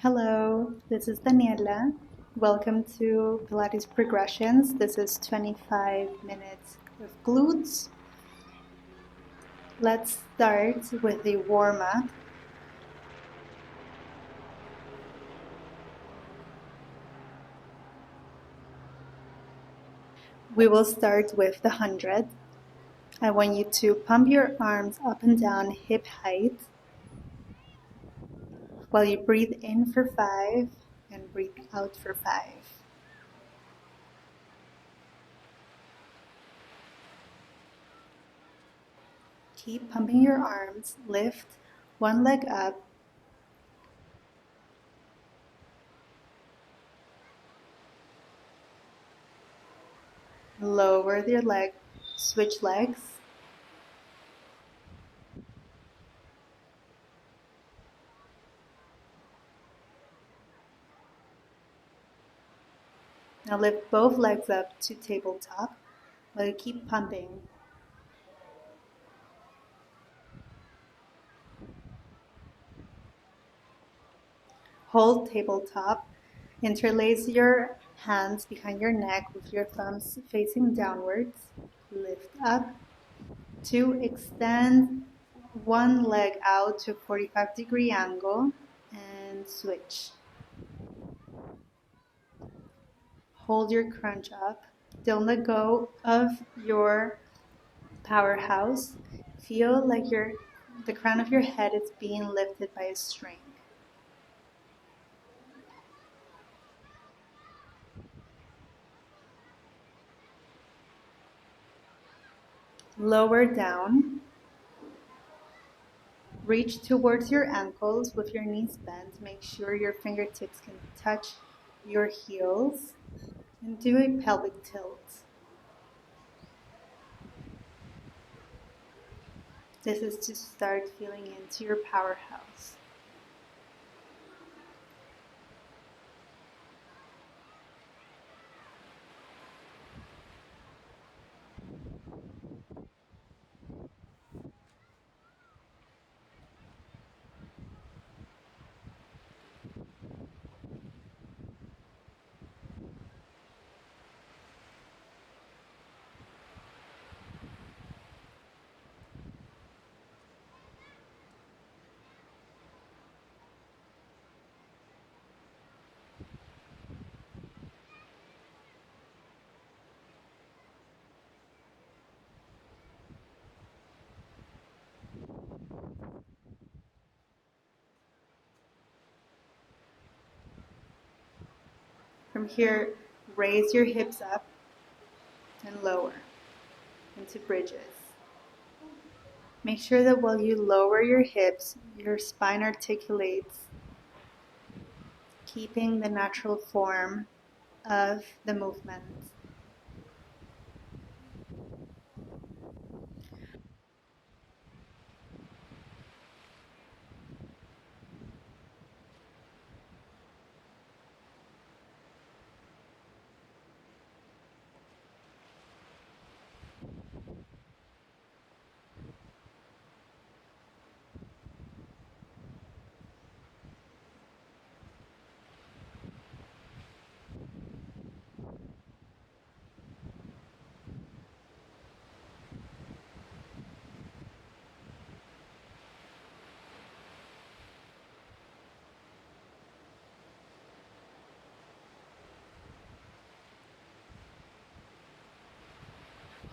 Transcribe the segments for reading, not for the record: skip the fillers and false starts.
Hello, this is Daniela. Welcome to Pilates Progressions. This is 25 minutes of glutes. Let's start with the warm up. We will start with the 100. I want you to pump your arms up and down hip height while you breathe in for 5 and breathe out for 5. Keep pumping your arms. Lift one leg up. Lower your leg. Switch legs. Now lift both legs up to tabletop while you keep pumping. Hold tabletop. Interlace your hands behind your neck with your thumbs facing downwards. Lift up. 2, extend one leg out to a 45-degree angle and switch. Hold your crunch up. Don't let go of your powerhouse. Feel like the crown of your head is being lifted by a string. Lower down. Reach towards your ankles with your knees bent. Make sure your fingertips can touch your heels. And do a pelvic tilt. This is to start feeling into your powerhouse. From here, raise your hips up and lower into bridges. Make sure that while you lower your hips, your spine articulates, keeping the natural form of the movement.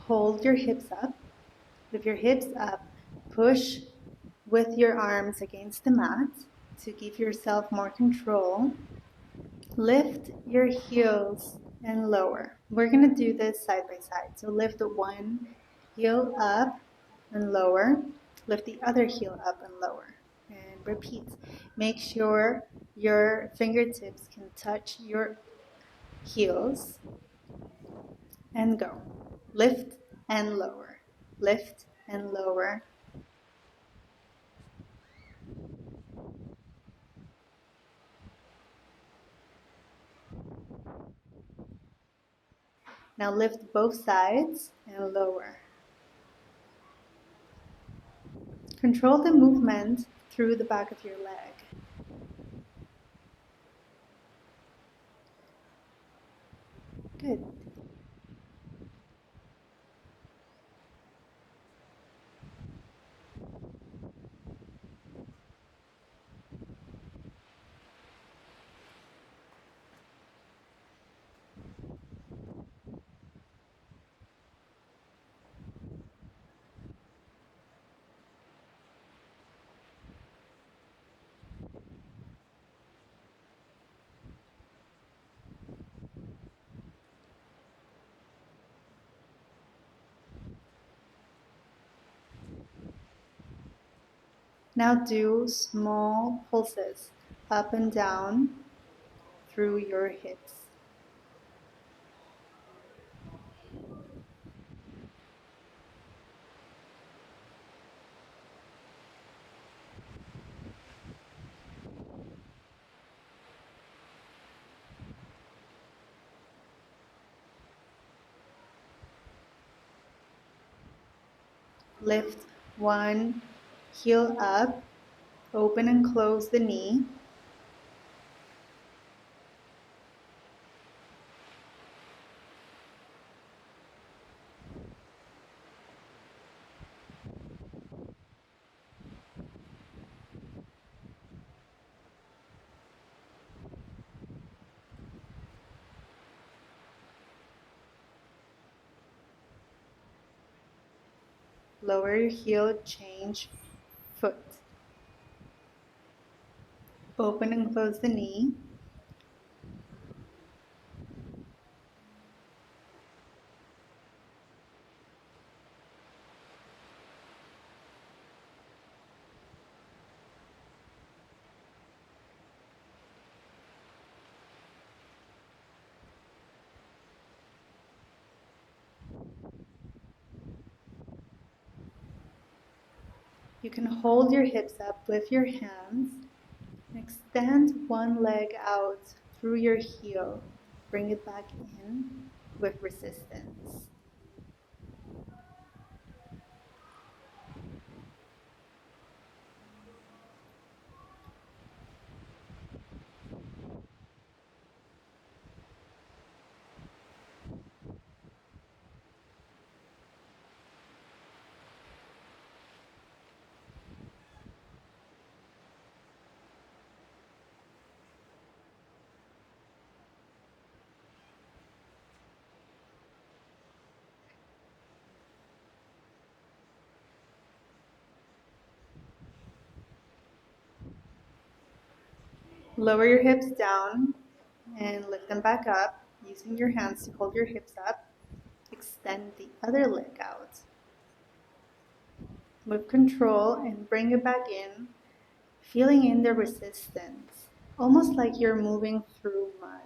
Hold your hips up. With your hips up, push with your arms against the mat to give yourself more control. Lift your heels and lower. We're going to do this side by side. So lift the one heel up and lower. Lift the other heel up and lower. And repeat. Make sure your fingertips can touch your heels. And go. Lift and lower. Lift and lower. Now lift both sides and lower. Control the movement through the back of your leg. Now do small pulses up and down through your hips. Lift one heel up, open and close the knee. Lower your heel, change foot. Open and close the knee. You can hold your hips up with your hands. Extend one leg out through your heel. Bring it back in with resistance. Lower your hips down and lift them back up, using your hands to hold your hips up. Extend the other leg out. With control and bring it back in, feeling in the resistance, almost like you're moving through mud.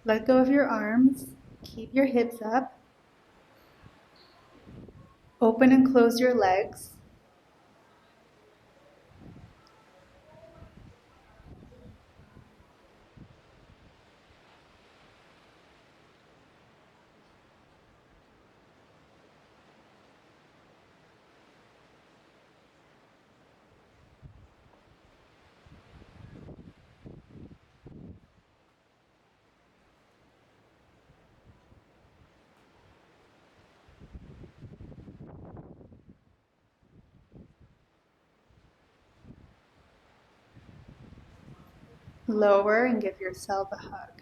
Let go of your arms, keep your hips up, open and close your legs. Lower and give yourself a hug.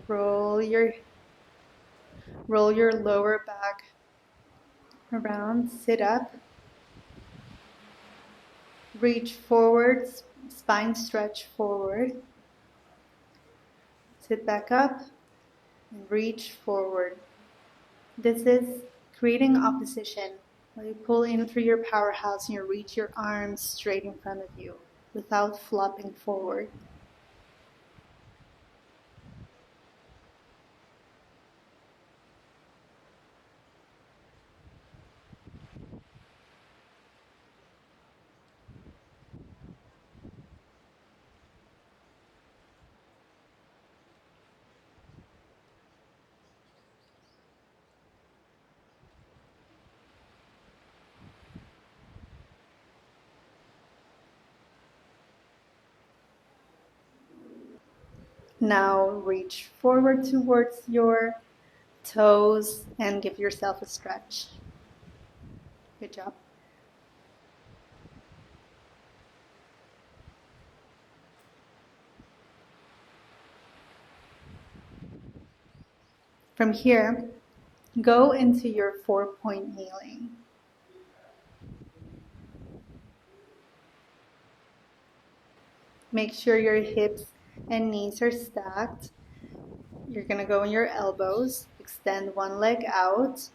Roll your lower back around, sit up, reach forward, spine stretch forward, sit back up and reach forward. This is creating opposition, where you pull in through your powerhouse and you reach your arms straight in front of you without flopping forward. Now reach forward towards your toes, and give yourself a stretch. Good job. From here, go into your 4-point kneeling. Make sure your hips and knees are stacked. You're going to go on your elbows, extend one leg out.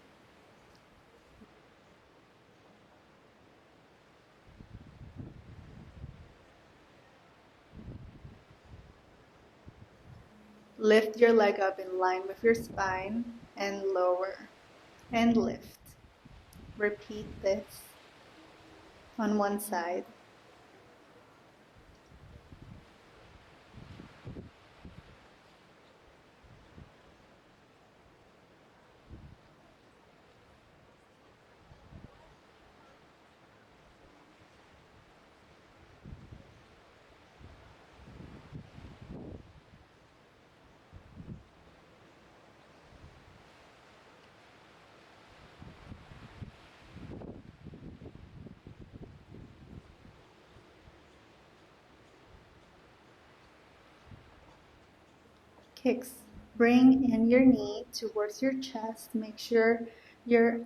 Lift your leg up in line with your spine and lower and lift. Repeat this on one side. Kicks. Bring in your knee towards your chest. Make sure your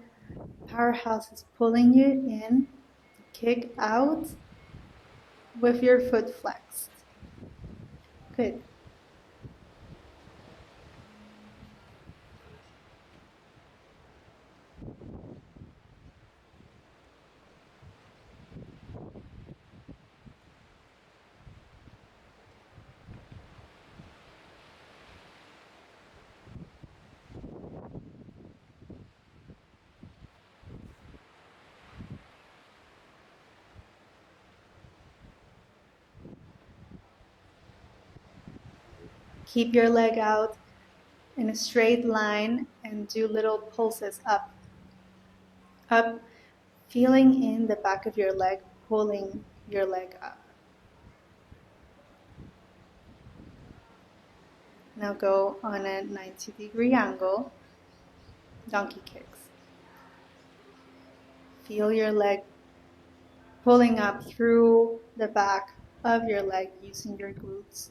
powerhouse is pulling you in. Kick out with your foot flexed. Good. Keep your leg out in a straight line and do little pulses up. Up, feeling in the back of your leg, pulling your leg up. Now go on a 90-degree angle, donkey kicks. Feel your leg pulling up through the back of your leg using your glutes.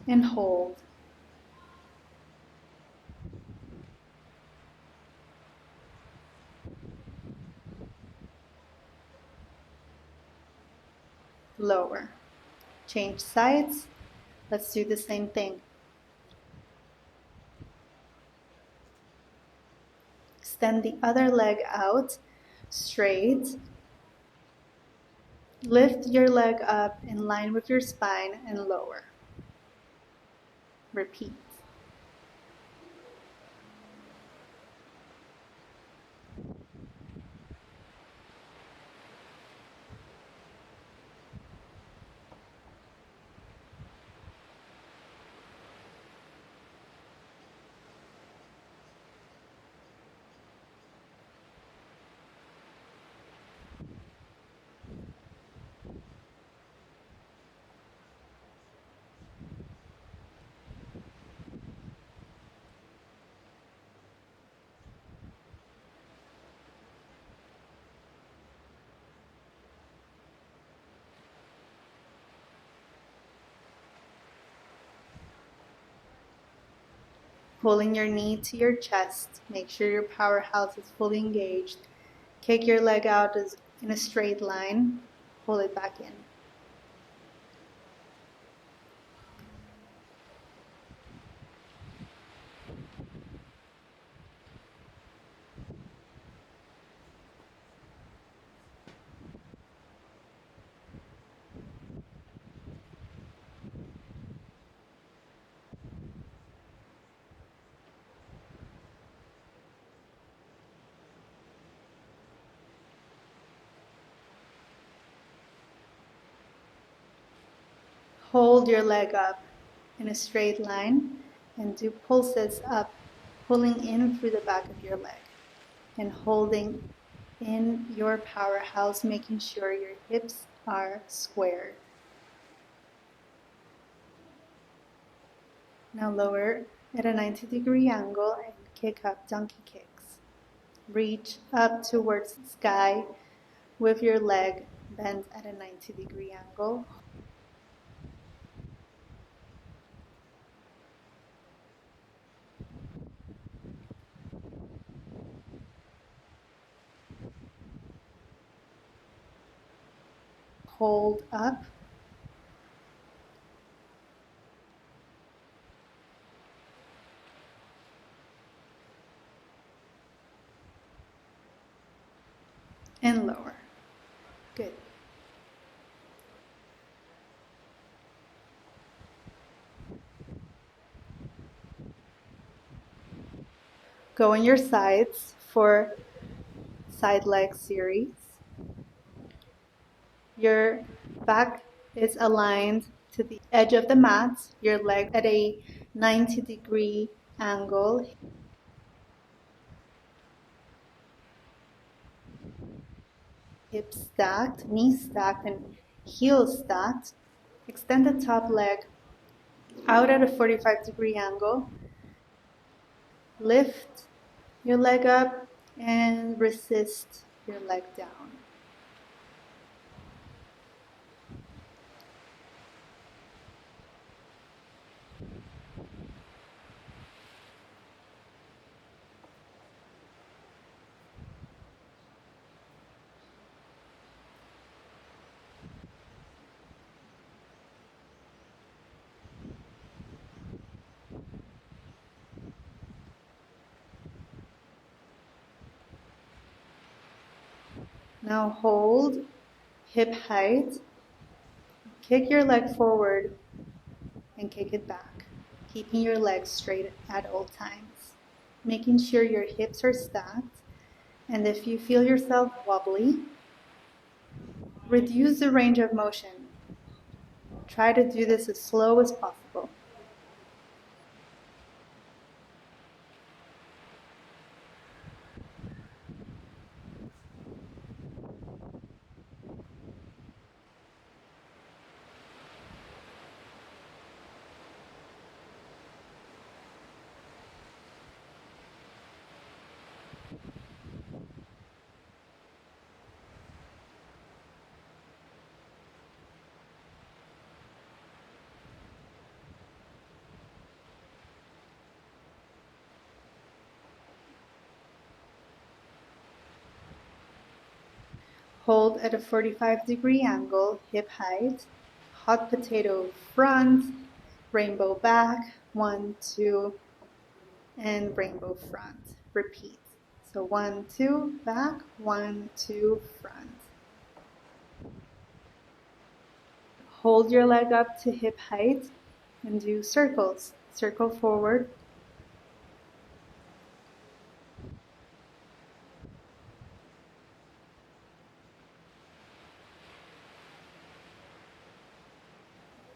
And hold. Lower. Change sides. Let's do the same thing. Extend the other leg out, straight. Lift your leg up in line with your spine and lower. Repeat. Pulling your knee to your chest. Make sure your powerhouse is fully engaged. Kick your leg out in a straight line. Pull it back in. Hold your leg up in a straight line and do pulses up, pulling in through the back of your leg and holding in your powerhouse, making sure your hips are square. Now lower at a 90-degree angle and kick up donkey kicks. Reach up towards the sky with your leg bent at a 90-degree angle. Hold up. And lower. Good. Go on your sides for side leg series. Your back is aligned to the edge of the mat, your leg at a 90-degree angle. Hips stacked, knees stacked, and heels stacked. Extend the top leg out at a 45-degree angle. Lift your leg up and resist your leg down. Now hold hip height. Kick your leg forward and kick it back, keeping your legs straight at all times, making sure your hips are stacked. And if you feel yourself wobbly, reduce the range of motion. Try to do this as slow as possible. Hold at a 45-degree angle, hip height, hot potato front, rainbow back, 1, 2, and rainbow front. Repeat. So 1, 2, back, 1, 2, front. Hold your leg up to hip height and do circles. Circle forward.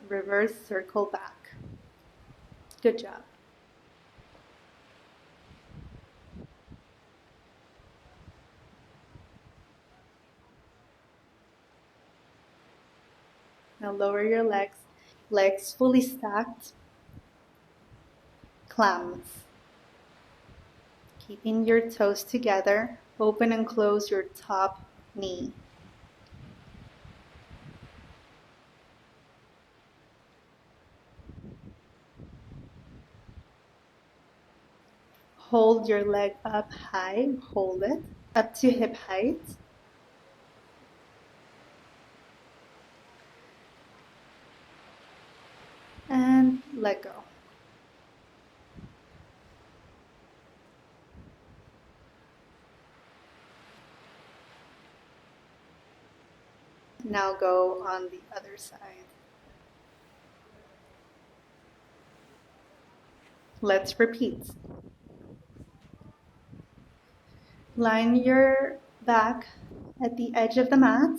Reverse circle back. Good job. Now lower your legs. Legs fully stacked. Clams. Keeping your toes together. Open and close your top knee. Hold your leg up high. Hold it up to hip height. And let go. Now go on the other side. Let's repeat. Line your back at the edge of the mat.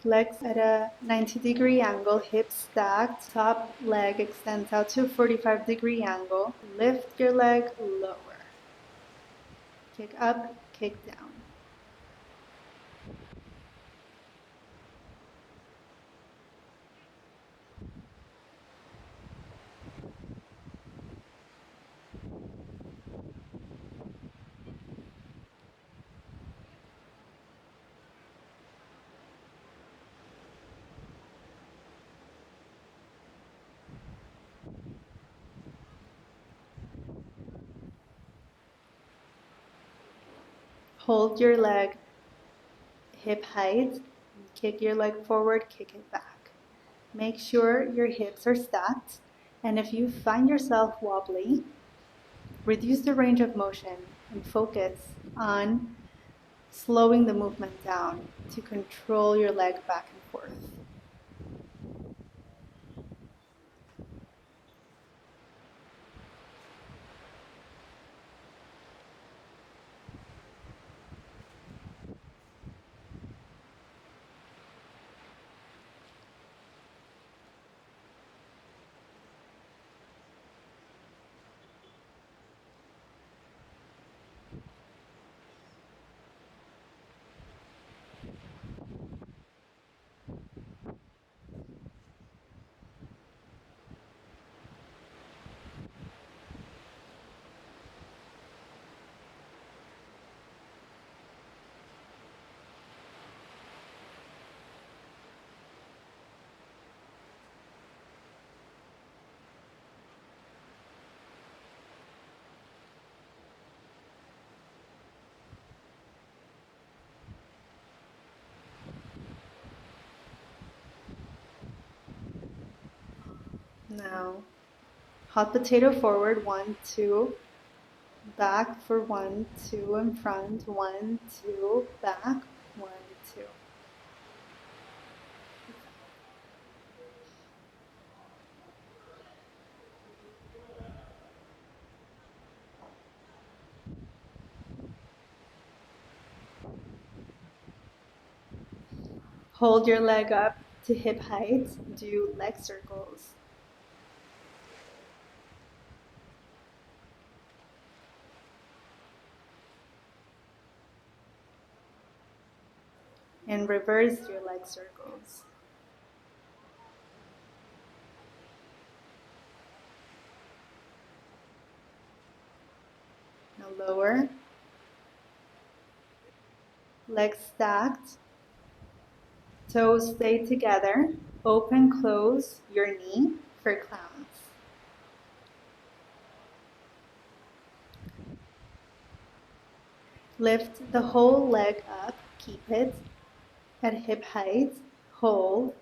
Legs at a 90-degree angle, hips stacked, top leg extends out to a 45-degree angle. Lift your leg lower. Kick up, kick down. Hold your leg hip height, kick your leg forward, kick it back. Make sure your hips are stacked, and if you find yourself wobbly, reduce the range of motion and focus on slowing the movement down to control your leg back and forth. Now, hot potato forward, 1, 2, back for 1, 2, in front, 1, 2, back, 1, 2. Hold your leg up to hip height, do leg circles. And reverse your leg circles. Now lower, legs stacked, toes stay together, open, close your knee for clowns. Lift the whole leg up, keep it at hip height, hold.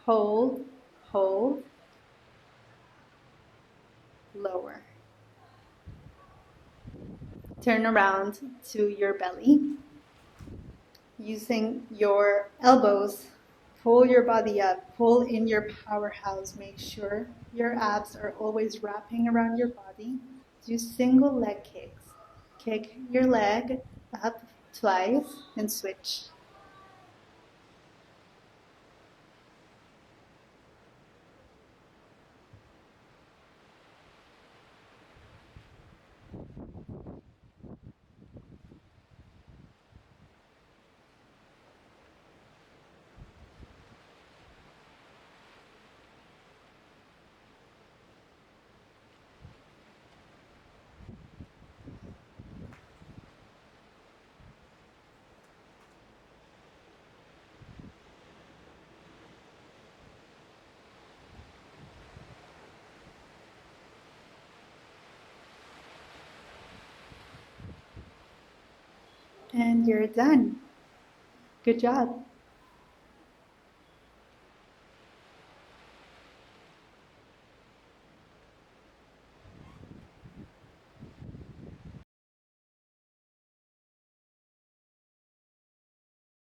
Hold, hold, lower. Turn around to your belly. Using your elbows, pull your body up, pull in your powerhouse. Make sure your abs are always wrapping around your body. Do single leg kicks. Kick your leg up twice and switch. And you're done. Good job.